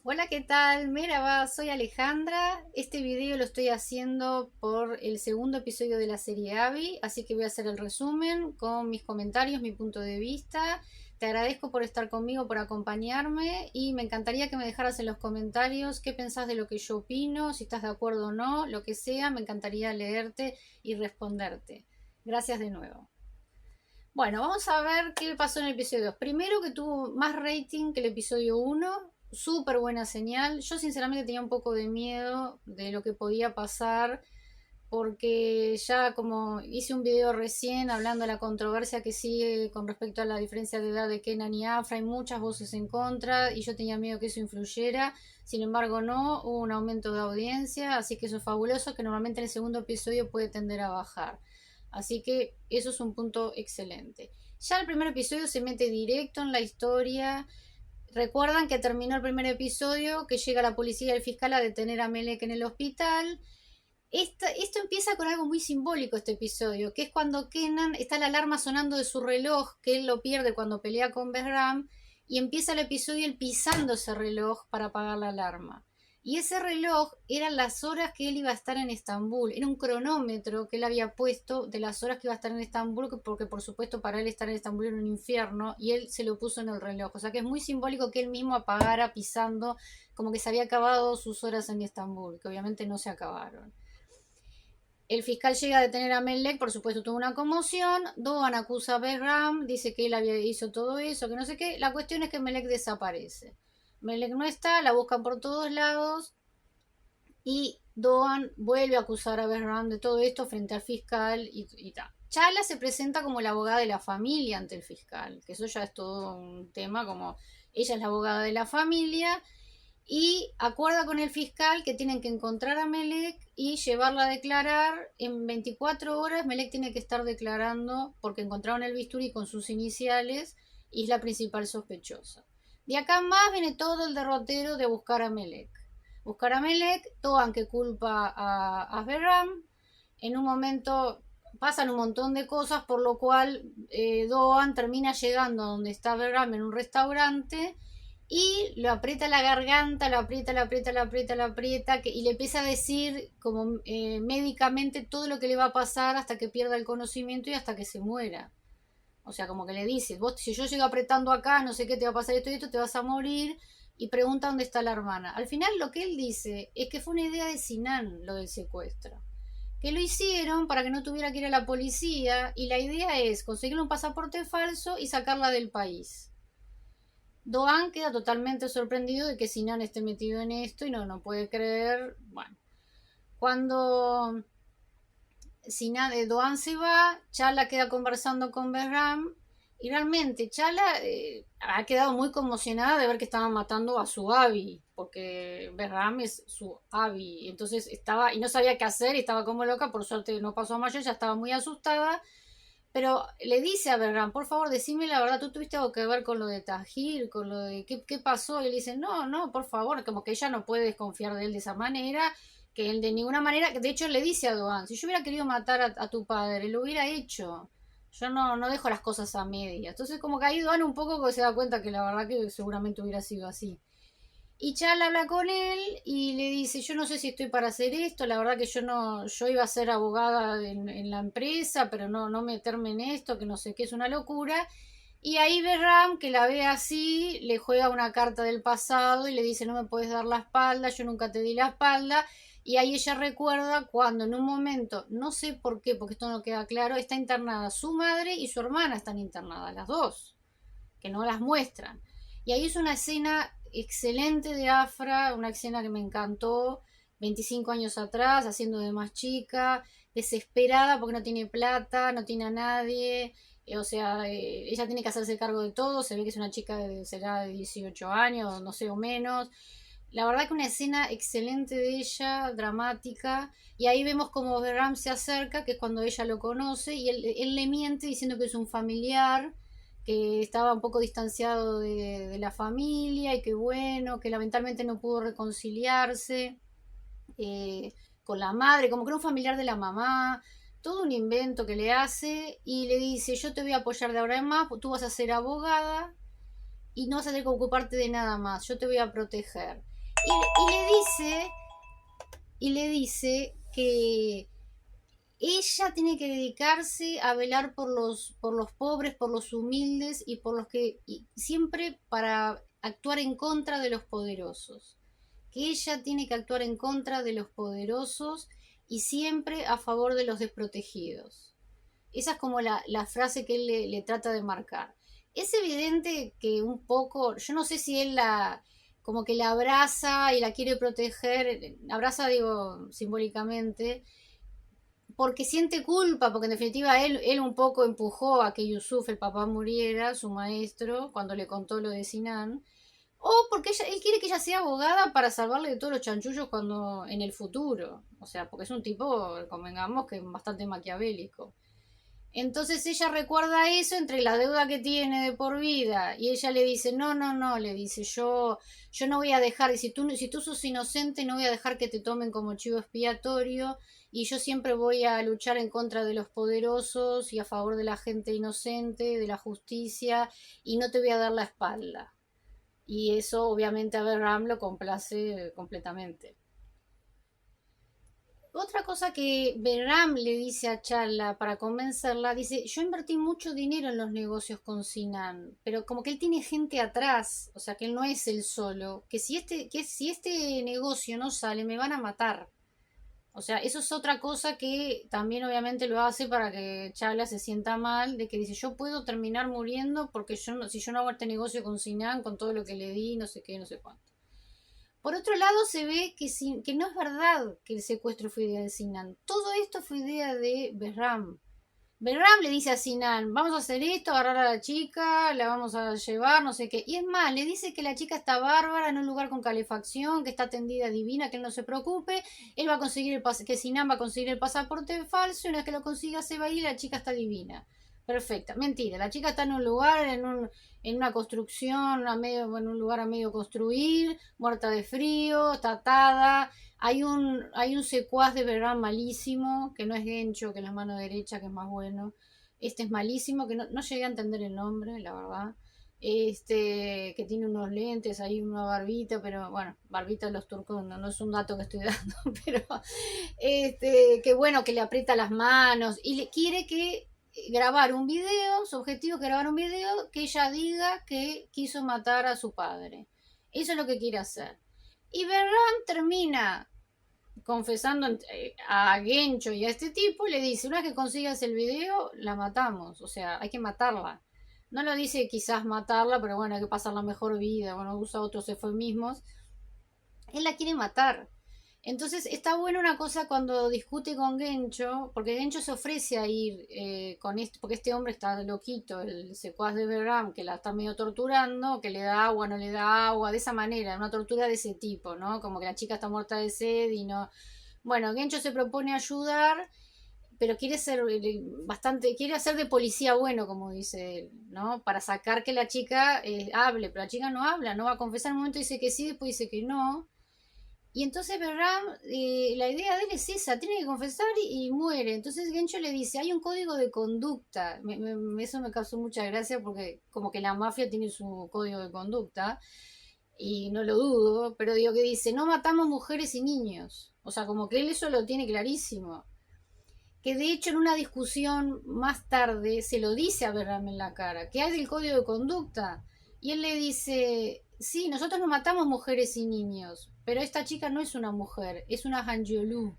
Hola, ¿qué tal? Merhaba, soy Alejandra. Este video lo estoy haciendo por el segundo episodio de la serie Abby, así que voy a hacer el resumen con mis comentarios, mi punto de vista. Te agradezco por estar conmigo, por acompañarme y me encantaría que me dejaras en los comentarios qué pensás de lo que yo opino, si estás de acuerdo o no, lo que sea, me encantaría leerte y responderte. Gracias de nuevo. Bueno, vamos a ver qué pasó en el episodio 2. Primero que tuvo más rating que el episodio 1. Súper buena señal. Yo sinceramente tenía un poco de miedo de lo que podía pasar porque ya como hice un video recién hablando de la controversia que sigue con respecto a la diferencia de edad de Kenan y Afra, hay muchas voces en contra y yo tenía miedo que eso influyera. Sin embargo, no, hubo un aumento de audiencia, así que eso es fabuloso, que normalmente en el segundo episodio puede tender a bajar. Así que eso es un punto excelente. Ya el primer episodio se mete directo en la historia. Recuerdan que terminó el primer episodio, que llega la policía y el fiscal a detener a Melek en el hospital. Esto empieza con algo muy simbólico, este episodio, que es cuando Kenan está la alarma sonando de su reloj, que él lo pierde cuando pelea con Behram, y empieza el episodio él pisando ese reloj para apagar la alarma. Y ese reloj eran las horas que él iba a estar en Estambul, era un cronómetro que él había puesto de las horas que iba a estar en Estambul, porque por supuesto para él estar en Estambul era un infierno, y él se lo puso en el reloj. O sea que es muy simbólico que él mismo apagara pisando, como que se había acabado sus horas en Estambul, que obviamente no se acabaron. El fiscal llega a detener a Melek, por supuesto tuvo una conmoción. Doan acusa a Behram, dice que él había hizo todo eso, que no sé qué. La cuestión es que Melek desaparece. Melek no está, la buscan por todos lados y Doan vuelve a acusar a Behram de todo esto frente al fiscal y tal. Chala se presenta como la abogada de la familia ante el fiscal, que eso ya es todo un tema, como ella es la abogada de la familia y acuerda con el fiscal que tienen que encontrar a Melek y llevarla a declarar en 24 horas. Melek tiene que estar declarando porque encontraron el bisturí con sus iniciales y es la principal sospechosa. De acá más viene todo el derrotero de buscar a Melek. Buscar a Melek, Toan que culpa a Behram. En un momento pasan un montón de cosas, por lo cual Doan termina llegando a donde está Behram en un restaurante y lo aprieta la garganta, lo aprieta, lo aprieta, lo aprieta, lo aprieta, y le empieza a decir como médicamente todo lo que le va a pasar hasta que pierda el conocimiento y hasta que se muera. O sea, como que le dice, vos si yo llego apretando acá, no sé qué te va a pasar esto y esto, te vas a morir, y pregunta dónde está la hermana. Al final lo que él dice es que fue una idea de Sinan lo del secuestro. Que lo hicieron para que no tuviera que ir a la policía y la idea es conseguirle un pasaporte falso y sacarla del país. Doan queda totalmente sorprendido de que Sinan esté metido en esto y no puede creer. Bueno, cuando Doan se va, Chala queda conversando con Behram y realmente Chala ha quedado muy conmocionada de ver que estaban matando a su Abby, porque Behram es su Abby. Entonces estaba y no sabía qué hacer y estaba como loca. Por suerte no pasó a mayor, ya estaba muy asustada. Pero le dice a Berran, por favor, decime la verdad, tú tuviste algo que ver con lo de Tajir, con lo de qué pasó. Y él dice, no, no, por favor, como que ella no puede desconfiar de él de esa manera, que él de ninguna manera, de hecho le dice a Doan, si yo hubiera querido matar a tu padre, lo hubiera hecho. Yo no dejo las cosas a medias. Entonces como que ahí Doan un poco se da cuenta que la verdad que seguramente hubiera sido así. Y Chal habla con él y le dice, yo no sé si estoy para hacer esto, la verdad que yo no, yo iba a ser abogada en la empresa, pero no meterme en esto, que no sé qué, es una locura. Y ahí Berram, que la ve así, le juega una carta del pasado y le dice, no me puedes dar la espalda, yo nunca te di la espalda. Y ahí ella recuerda cuando en un momento, no sé por qué, porque esto no queda claro, está internada su madre y su hermana están internadas, las dos, que no las muestran. Y ahí es una escena excelente de Afra, una escena que me encantó, 25 años atrás, haciendo de más chica, desesperada porque no tiene plata, no tiene a nadie, o sea, ella tiene que hacerse cargo de todo, se ve que es una chica será de 18 años, no sé, o menos. La verdad que una escena excelente de ella, dramática, y ahí vemos como Ram se acerca, que es cuando ella lo conoce, y él le miente diciendo que es un familiar, que estaba un poco distanciado de la familia y que bueno, que lamentablemente no pudo reconciliarse con la madre, como que era un familiar de la mamá, todo un invento que le hace y le dice, yo te voy a apoyar de ahora en más, tú vas a ser abogada y no vas a tener que ocuparte de nada más, yo te voy a proteger. Y le dice que ella tiene que dedicarse a velar por los pobres, por los humildes y por los que, y siempre para actuar en contra de los poderosos. Que ella tiene que actuar en contra de los poderosos y siempre a favor de los desprotegidos. Esa es como la frase que él le trata de marcar. Es evidente que un poco, yo no sé si él como que la abraza y la quiere proteger, abraza digo simbólicamente, porque siente culpa, porque en definitiva él un poco empujó a que Yusuf, el papá, muriera, su maestro, cuando le contó lo de Sinan, o porque él quiere que ella sea abogada para salvarle de todos los chanchullos cuando en el futuro, o sea, porque es un tipo, convengamos, que es bastante maquiavélico. Entonces ella recuerda eso entre la deuda que tiene de por vida y ella le dice, no, no, no, le dice, yo no voy a dejar, si tú sos inocente no voy a dejar que te tomen como chivo expiatorio y yo siempre voy a luchar en contra de los poderosos y a favor de la gente inocente, de la justicia y no te voy a dar la espalda. Y eso obviamente a Berram lo complace completamente. Otra cosa que Behram le dice a Charla para convencerla, dice, yo invertí mucho dinero en los negocios con Sinan, pero como que él tiene gente atrás, o sea que él no es el solo, que si este negocio no sale me van a matar. O sea, eso es otra cosa que también obviamente lo hace para que Charla se sienta mal, de que dice, yo puedo terminar muriendo porque si yo no hago este negocio con Sinan, con todo lo que le di, no sé qué, no sé cuánto. Por otro lado, se ve que no es verdad que el secuestro fue idea de Sinan. Todo esto fue idea de Behram. Behram le dice a Sinan, vamos a hacer esto, agarrar a la chica, la vamos a llevar, no sé qué. Y es más, le dice que la chica está bárbara en un lugar con calefacción, que está atendida divina, que él no se preocupe. Él va a conseguir que Sinan va a conseguir el pasaporte falso y una vez que lo consiga se va a ir y la chica está divina. Perfecta. Mentira, la chica está en un lugar, en una construcción, en un lugar a medio construir, muerta de frío, está atada. Hay un secuaz de verdad malísimo, que no es Gencho, que es la mano derecha, que es más bueno. Este es malísimo, que no llegué a entender el nombre, la verdad. Que tiene unos lentes, ahí una barbita, pero bueno, barbita de los turcos no es un dato que estoy dando, pero que bueno, que le aprieta las manos y le quiere que grabar un video, su objetivo es grabar un video que ella diga que quiso matar a su padre. Eso es lo que quiere hacer. Y Berram termina confesando a Gencho y a este tipo, le dice, una vez que consigas el video, la matamos, o sea, hay que matarla. No lo dice quizás matarla, pero bueno, hay que pasar la mejor vida, bueno, usa otros eufemismos. Él la quiere matar. Entonces está buena una cosa cuando discute con Gencho, porque Gencho se ofrece a ir con esto, porque este hombre está loquito, el secuaz de Behram, que la está medio torturando, que le da agua, no le da agua, de esa manera, una tortura de ese tipo, ¿no? Como que la chica está muerta de sed y no. Bueno, Gencho se propone ayudar, pero quiere hacer de policía bueno, como dice él, ¿no? Para sacar que la chica hable, pero la chica no habla, no va a confesar, en un momento dice que sí, después dice que no. Y entonces Behram, la idea de él es esa, tiene que confesar y muere. Entonces Gencho le dice, hay un código de conducta. Eso me causó mucha gracia porque como que la mafia tiene su código de conducta, y no lo dudo, pero digo que dice, no matamos mujeres y niños. O sea, como que él eso lo tiene clarísimo. Que de hecho en una discusión más tarde se lo dice a Behram en la cara, que hay del código de conducta. Y él le dice, sí, nosotros no matamos mujeres y niños, pero esta chica no es una mujer, es una Hanjiolu.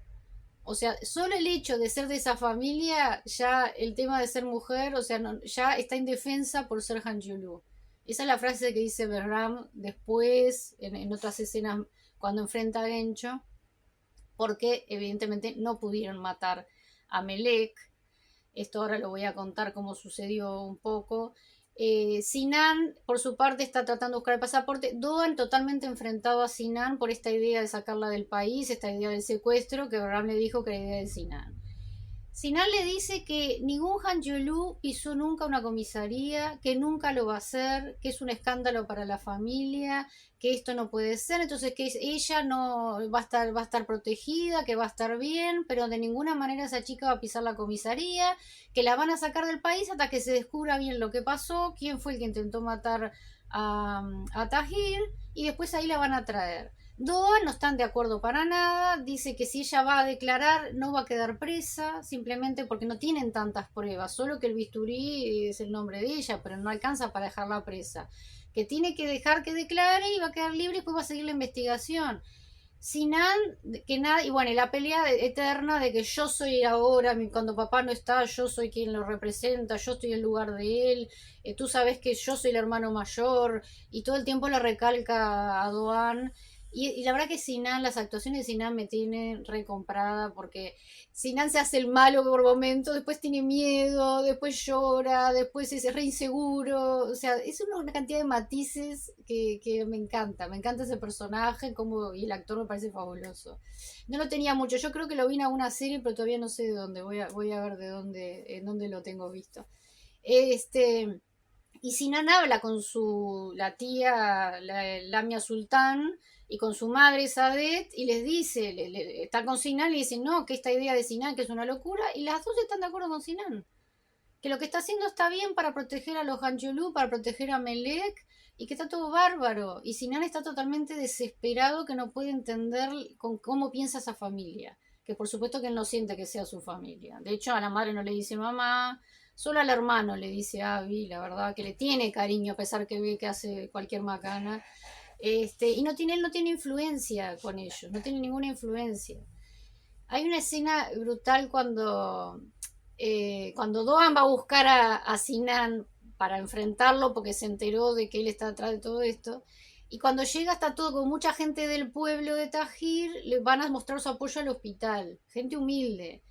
O sea, solo el hecho de ser de esa familia, ya el tema de ser mujer, o sea, ya está indefensa por ser Hanjiolu. Esa es la frase que dice Behram después, en otras escenas, cuando enfrenta a Gencho, porque evidentemente no pudieron matar a Melek. Esto ahora lo voy a contar cómo sucedió un poco. Sinan, por su parte, está tratando de buscar el pasaporte. Doan totalmente enfrentado a Sinan por esta idea de sacarla del país, esta idea del secuestro, que Abraham le dijo que era idea de Sinan. Sinan le dice que ningún Hanjiolu pisó nunca una comisaría, que nunca lo va a hacer, que es un escándalo para la familia, que esto no puede ser, entonces que ella no va a estar protegida, que va a estar bien, pero de ninguna manera esa chica va a pisar la comisaría, que la van a sacar del país hasta que se descubra bien lo que pasó, quién fue el que intentó matar a Tahir y después ahí la van a traer. Doa no están de acuerdo para nada, dice que si ella va a declarar no va a quedar presa, simplemente porque no tienen tantas pruebas, solo que el bisturí es el nombre de ella, pero no alcanza para dejarla presa. Que tiene que dejar que declare y va a quedar libre y después va a seguir la investigación. Sinan, que nada, y bueno, y la pelea eterna de que yo soy ahora, cuando papá no está, yo soy quien lo representa, yo estoy en lugar de él, tú sabes que yo soy el hermano mayor, y todo el tiempo le recalca a Doan. Y la verdad que Sinan, las actuaciones de Sinan me tienen recomprada porque Sinan se hace el malo por momentos, después tiene miedo, después llora, después es re inseguro, o sea, es una cantidad de matices que me encanta ese personaje como, y el actor me parece fabuloso. No lo tenía mucho, yo creo que lo vi en alguna serie, pero todavía no sé de dónde, voy a ver de dónde, en dónde lo tengo visto. Este, y Sinan habla con la tía Lamia Sultán y con su madre Sadet y les dice, está con Sinan y dice, no, que esta idea de Sinan que es una locura, y las dos están de acuerdo con Sinan, que lo que está haciendo está bien para proteger a los Angelou, para proteger a Melek, y que está todo bárbaro. Y Sinan está totalmente desesperado, que no puede entender cómo piensa esa familia. Que por supuesto que él no siente que sea su familia. De hecho, a la madre no le dice mamá, solo al hermano le dice Abby, la verdad, que le tiene cariño a pesar que ve que hace cualquier macana. Y él no tiene influencia con ellos, no tiene ninguna influencia. Hay una escena brutal cuando Doan va a buscar a Sinan para enfrentarlo porque se enteró de que él está detrás de todo esto. Y cuando llega está todo con mucha gente del pueblo de Tajir, le van a mostrar su apoyo al hospital, gente humilde.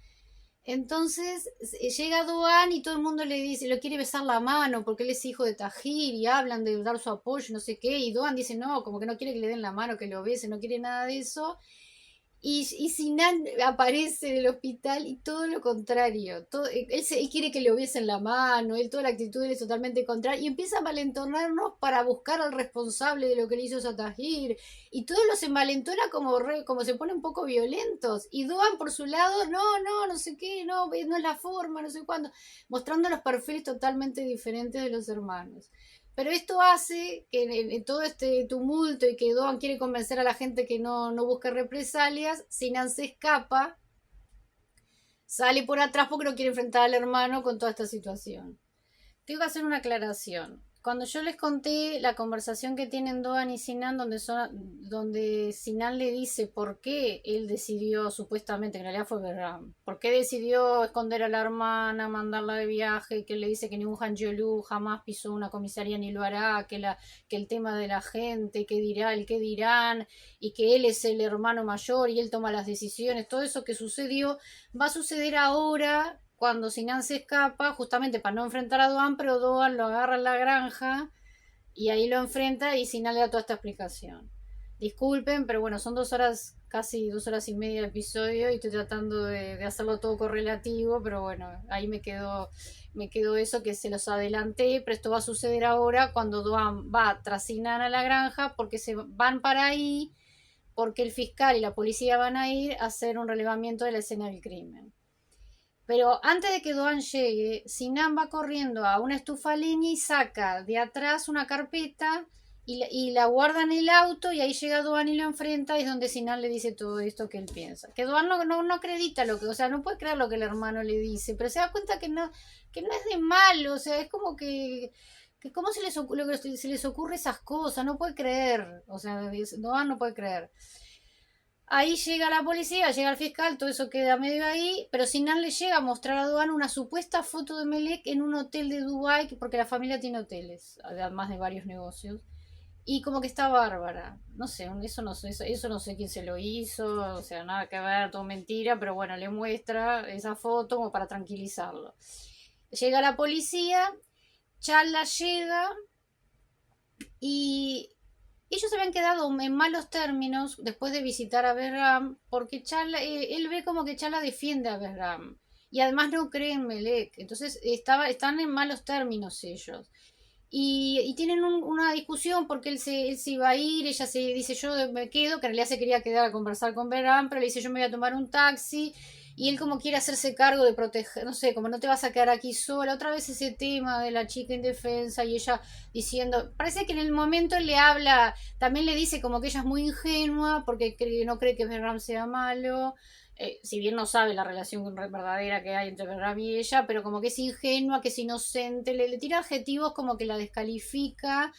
Entonces llega Doan y todo el mundo le dice, le quiere besar la mano porque él es hijo de Tajir y hablan de dar su apoyo, no sé qué. Y Doan dice no, como que no quiere que le den la mano, que lo bese, no quiere nada de eso. Y Sinan aparece del hospital y todo lo contrario. Él quiere que le hubiesen la mano, toda la actitud es totalmente contraria. Y empieza a valentonarnos para buscar al responsable de lo que le hizo Satahir. Y todos los envalentona como se ponen un poco violentos. Y Doan por su lado, no sé qué, no es la forma, no sé cuándo. Mostrando los perfiles totalmente diferentes de los hermanos. Pero esto hace que en todo este tumulto y que Doan quiere convencer a la gente que no busque represalias, Sinan se escapa, sale por atrás porque no quiere enfrentar al hermano con toda esta situación. Tengo que hacer una aclaración. Cuando yo les conté la conversación que tienen Doan y Sinan, donde Sinan le dice por qué él decidió, supuestamente, en realidad fue Berram, por qué decidió esconder a la hermana, mandarla de viaje, que él le dice que ningún Hanjelu jamás pisó una comisaría ni lo hará, que el tema de la gente, qué dirá, el qué dirán, y que él es el hermano mayor y él toma las decisiones, todo eso que sucedió, va a suceder ahora cuando Sinan se escapa, justamente para no enfrentar a Doan, pero Doan lo agarra en la granja y ahí lo enfrenta y Sinan le da toda esta explicación. Disculpen, pero bueno, son 2 horas, casi 2 horas y media de episodio y estoy tratando de hacerlo todo correlativo, pero bueno, ahí me quedó eso que se los adelanté, pero esto va a suceder ahora cuando Doan va tras Sinan a la granja porque se van para ahí, porque el fiscal y la policía van a ir a hacer un relevamiento de la escena del crimen. Pero antes de que Doan llegue, Sinan va corriendo a una estufa leña y saca de atrás una carpeta y la guarda en el auto y ahí llega Doan y lo enfrenta y es donde Sinan le dice todo esto que él piensa. Que Doan no acredita lo que, o sea, no puede creer lo que el hermano le dice, pero se da cuenta que no es de malo, o sea, es como que cómo se les ocurre esas cosas, no puede creer, o sea, Doan no puede creer. Ahí llega la policía, llega el fiscal, todo eso queda medio ahí, pero Sinan le llega a mostrar a Doan una supuesta foto de Melek en un hotel de Dubái, porque la familia tiene hoteles, además de varios negocios, y como que está bárbara. No sé, eso no sé quién se lo hizo, o sea, nada que ver, todo mentira, pero bueno, le muestra esa foto como para tranquilizarlo. Llega la policía, Chala llega y ellos habían quedado en malos términos después de visitar a Behram, porque él ve como que Chala defiende a Behram. Y además no cree en Melek. Entonces están en malos términos ellos. Y tienen una discusión porque él se iba a ir, ella se dice yo me quedo, que en realidad se quería quedar a conversar con Behram, pero le dice yo me voy a tomar un taxi. y él como quiere hacerse cargo de proteger, no sé, como no te vas a quedar aquí sola, otra vez ese tema de la chica indefensa y ella diciendo, parece que en el momento él le habla, también le dice como que ella es muy ingenua porque no cree que Behram sea malo, si bien no sabe la relación verdadera que hay entre Behram y ella, pero como que es ingenua, que es inocente, le tira adjetivos como que la descalifica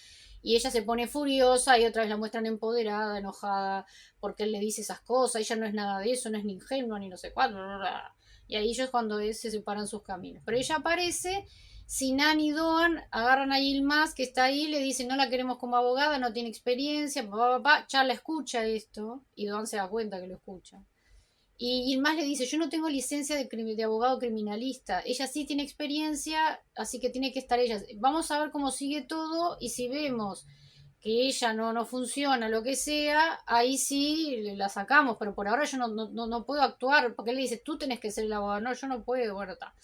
y ella se pone furiosa y otra vez la muestran empoderada, enojada, porque él le dice esas cosas, ella no es nada de eso, no es ni ingenua ni no sé cuánto, bla, bla, bla. Y ahí ellos cuando se separan sus caminos. Pero ella aparece, Sinan y Doan agarran a Yilmaz que está ahí, le dicen no la queremos como abogada, no tiene experiencia, papá, papá, Charla escucha esto y Doan se da cuenta que lo escucha. Y Yilmaz le dice, yo no tengo licencia de abogado criminalista, ella sí tiene experiencia, así que tiene que estar ella. Vamos a ver cómo sigue todo y si vemos que ella no funciona, lo que sea, ahí sí la sacamos, pero por ahora yo no puedo actuar, porque él le dice, tú tenés que ser el abogado, no, yo no puedo, bueno, está.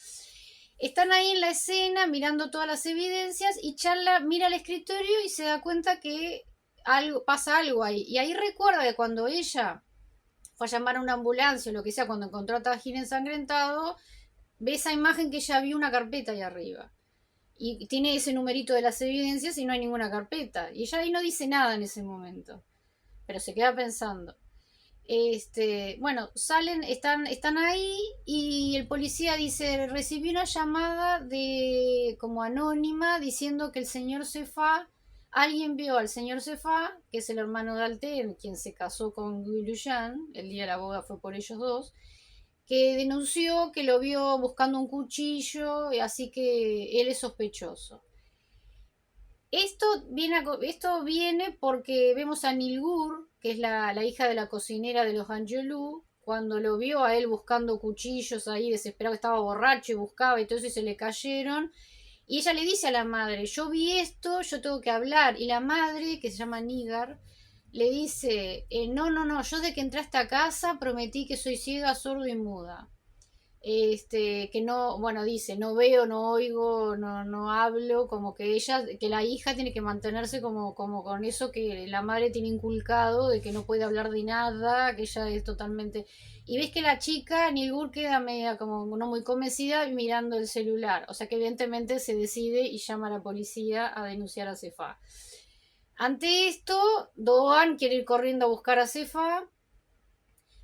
Están ahí en la escena mirando todas las evidencias y Charla mira al escritorio y se da cuenta que pasa algo ahí. Y ahí recuerda que cuando ella fue a llamar a una ambulancia o lo que sea, cuando encontró a Tajín ensangrentado, ve esa imagen que ella vio una carpeta ahí arriba. Y tiene ese numerito de las evidencias y no hay ninguna carpeta. Y ella ahí no dice nada en ese momento, pero se queda pensando. Bueno, están ahí y el policía dice, recibí una llamada de como anónima diciendo que el señor Cefa, alguien vio al señor Cefa, que es el hermano de Alten, quien se casó con Guiluyan, el día de la boda fue por ellos dos, que denunció que lo vio buscando un cuchillo, así que él es sospechoso. Esto viene porque vemos a Nilgur, que es la hija de la cocinera de los Angelou, cuando lo vio a él buscando cuchillos ahí, desesperado, estaba borracho y buscaba y todo eso y se le cayeron. Y ella le dice a la madre, yo vi esto, yo tengo que hablar. Y la madre, que se llama Nigar, le dice, no, yo de que entré a esta casa prometí que soy ciega, sordo y muda. Que no, bueno, dice, no veo, no oigo, no hablo, como que ella, que la hija tiene que mantenerse como con eso que la madre tiene inculcado, de que no puede hablar de nada, que ella es totalmente... Y ves que la chica, Nilgur, queda media como no muy convencida mirando el celular, o sea que evidentemente se decide y llama a la policía a denunciar a Cefa. Ante esto, Doan quiere ir corriendo a buscar a Cefa,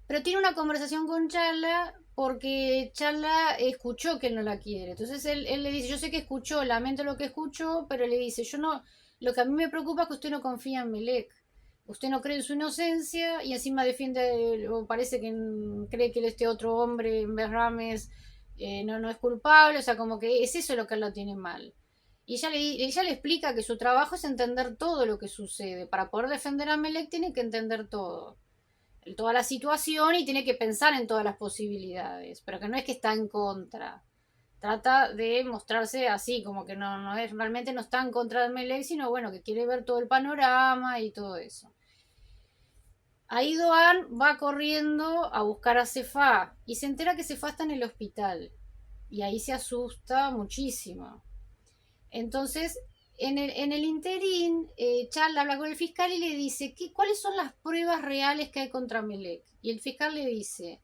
pero tiene una conversación con Charla porque Charla escuchó que él no la quiere. Entonces él le dice, yo sé que escuchó, lamento lo que escuchó, pero le dice, yo no, lo que a mí me preocupa es que usted no confía en Melek. Usted no cree en su inocencia y encima defiende, o parece que cree que este otro hombre en Berrames no es culpable, o sea, como que es eso lo que él lo tiene mal. Y ella le explica que su trabajo es entender todo lo que sucede. Para poder defender a Melek tiene que entender todo, toda la situación y tiene que pensar en todas las posibilidades, pero que no es que está en contra. Trata de mostrarse así, como que no es, realmente no está en contra de Melec, sino bueno, que quiere ver todo el panorama y todo eso. Ahí Doan va corriendo a buscar a Cefa y se entera que Cefa está en el hospital. Y ahí se asusta muchísimo. Entonces, en el interín, Charla habla con el fiscal y le dice, ¿cuáles son las pruebas reales que hay contra Melec? Y el fiscal le dice,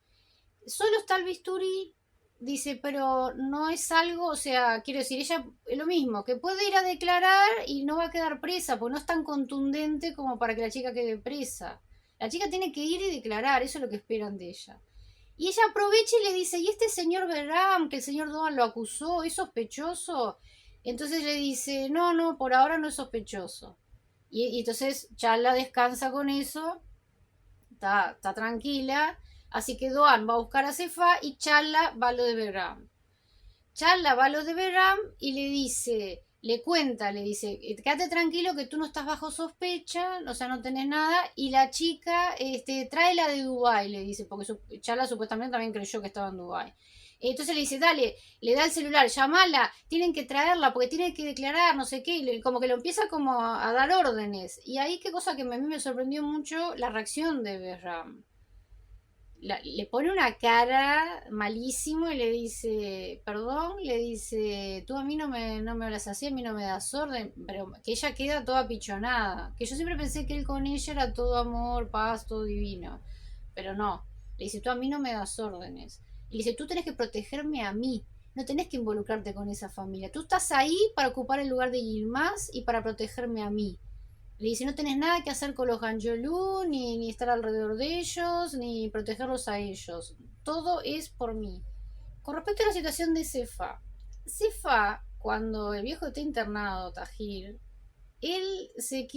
solo está el bisturí, dice, pero no es algo, o sea, quiero decir, ella es lo mismo, que puede ir a declarar y no va a quedar presa, porque no es tan contundente como para que la chica quede presa. La chica tiene que ir y declarar, eso es lo que esperan de ella. Y ella aprovecha y le dice, ¿y este señor Berram, que el señor Doan lo acusó, es sospechoso? Entonces le dice, no, por ahora no es sospechoso. Y entonces Charla descansa con eso, está tranquila, así que Doan va a buscar a Cefa y Charla va a lo de Berram. Charla va a lo de Berram y le dice, quédate tranquilo que tú no estás bajo sospecha, o sea, no tenés nada, y la chica, tráela de Dubái, le dice, porque Charla supuestamente también creyó que estaba en Dubái. Entonces le dice, dale, le da el celular, llamala, tienen que traerla porque tiene que declarar, no sé qué, y como que lo empieza como a dar órdenes. Y ahí qué cosa que a mí me sorprendió mucho, la reacción de Berram. Le pone una cara malísimo y le dice, perdón, le dice, tú a mí no me hablas así, a mí no me das orden, pero que ella queda toda pichonada, que yo siempre pensé que él con ella era todo amor, paz, todo divino, pero no, le dice, tú a mí no me das órdenes. Y le dice, tú tenés que protegerme a mí, no tenés que involucrarte con esa familia. Tú estás ahí para ocupar el lugar de Yilmaz y para protegerme a mí. Le dice, no tenés nada que hacer con los Angelou, ni estar alrededor de ellos, ni protegerlos a ellos. Todo es por mí. Con respecto a la situación de Cefa, Cefa, cuando el viejo está internado, Tajir, él se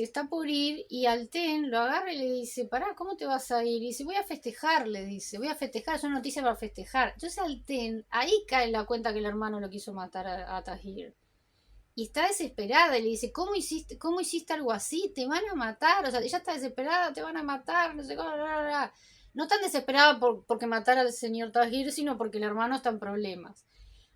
está por ir y Alten lo agarra y le dice, pará, ¿cómo te vas a ir? Y dice, voy a festejar, le dice, voy a festejar, es una noticia para festejar. Entonces Alten, ahí cae en la cuenta que el hermano lo quiso matar a Tahir. Y está desesperada y le dice, cómo hiciste algo así? Te van a matar, o sea, ella está desesperada, te van a matar, no sé cómo, bla, bla, bla. No tan desesperada porque matara al señor Tahir, sino porque el hermano está en problemas.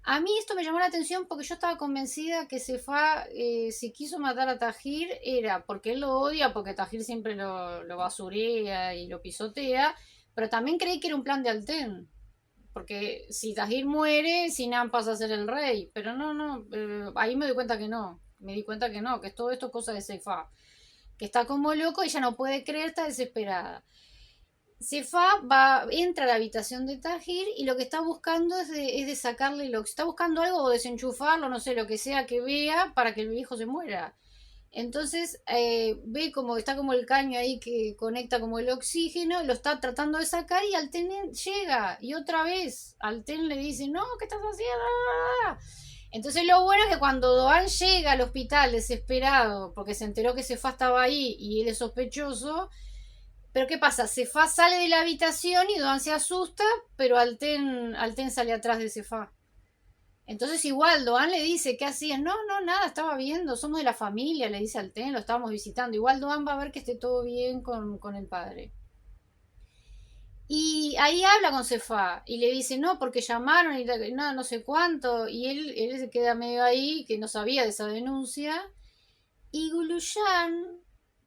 A mí esto me llamó la atención porque yo estaba convencida que Sefa, si quiso matar a Tajir, era porque él lo odia, porque Tajir siempre lo basurea y lo pisotea, pero también creí que era un plan de Alten. Porque si Tajir muere, Sinan pasa a ser el rey. Pero no, ahí me doy cuenta que no. Me di cuenta que no, que todo esto es cosa de Sefa. Que está como loco, ella no puede creer, está desesperada. Sefa entra a la habitación de Tahir y lo que está buscando es de sacarle lo que está buscando algo o desenchufarlo, no sé, lo que sea que vea para que el viejo se muera. Entonces ve como está como el caño ahí que conecta como el oxígeno, lo está tratando de sacar y Alten llega y otra vez Alten le dice, no, ¿qué estás haciendo? Entonces lo bueno es que cuando Doan llega al hospital desesperado porque se enteró que Sefa estaba ahí y él es sospechoso, pero ¿qué pasa? Sefa sale de la habitación y Doan se asusta, pero Alten sale atrás de Sefa. Entonces igual Doan le dice, ¿qué hacías? No, no, nada, estaba viendo, somos de la familia, le dice Alten, lo estábamos visitando. Igual Doan va a ver que esté todo bien con el padre. Y ahí habla con Sefa y le dice, no, porque llamaron y no, no sé cuánto. Y él se queda medio ahí, que no sabía de esa denuncia. Y Guluyan,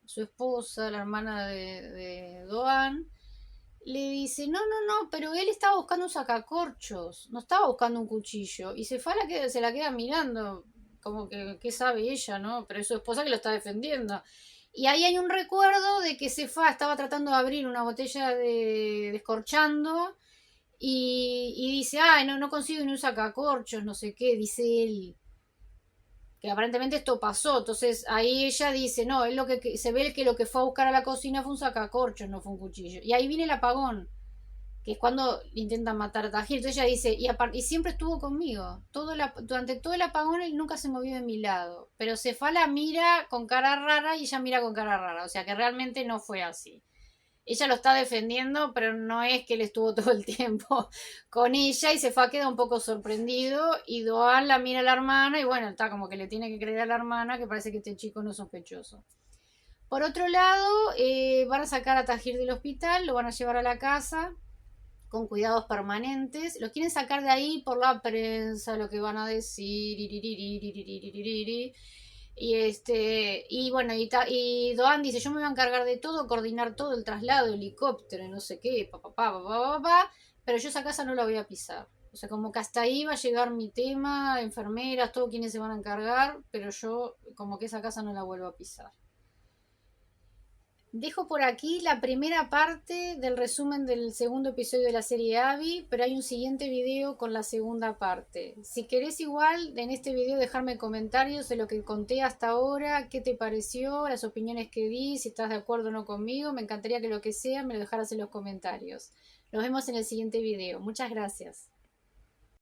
su esposa, la hermana de Doan, le dice, no, no, no, pero él estaba buscando un sacacorchos, no estaba buscando un cuchillo. Y se la queda mirando, como que, ¿qué sabe ella, no? Pero es su esposa que lo está defendiendo. Y ahí hay un recuerdo de que Cefa estaba tratando de abrir una botella de descorchando y dice, ay, no, no consigo ni un sacacorchos, no sé qué, dice él que aparentemente esto pasó. Entonces ahí ella dice, no, es lo que se ve que lo que fue a buscar a la cocina fue un sacacorchos, no fue un cuchillo. Y ahí viene el apagón, que es cuando intentan matar a Tajir. Entonces ella dice, y siempre estuvo conmigo. Durante todo el apagón él nunca se movió de mi lado. Pero Cefala mira con cara rara y ella mira con cara rara. O sea que realmente no fue así. Ella lo está defendiendo, pero no es que él estuvo todo el tiempo con ella y se fue a quedar un poco sorprendido y Doan la mira a la hermana y bueno, está como que le tiene que creer a la hermana que parece que este chico no es sospechoso. Por otro lado, van a sacar a Tajir del hospital, lo van a llevar a la casa con cuidados permanentes. Lo quieren sacar de ahí por la prensa, lo que van a decir. Y bueno, y Doan dice, yo me voy a encargar de todo, coordinar todo, el traslado, helicóptero, no sé qué, pero yo esa casa no la voy a pisar. O sea, como que hasta ahí va a llegar mi tema, enfermeras, todo quienes se van a encargar, pero yo como que esa casa no la vuelvo a pisar. Dejo por aquí la primera parte del resumen del segundo episodio de la serie Abby, pero hay un siguiente video con la segunda parte. Si querés igual en este video dejarme comentarios de lo que conté hasta ahora, qué te pareció, las opiniones que di, si estás de acuerdo o no conmigo, me encantaría que lo que sea me lo dejaras en los comentarios. Nos vemos en el siguiente video. Muchas gracias.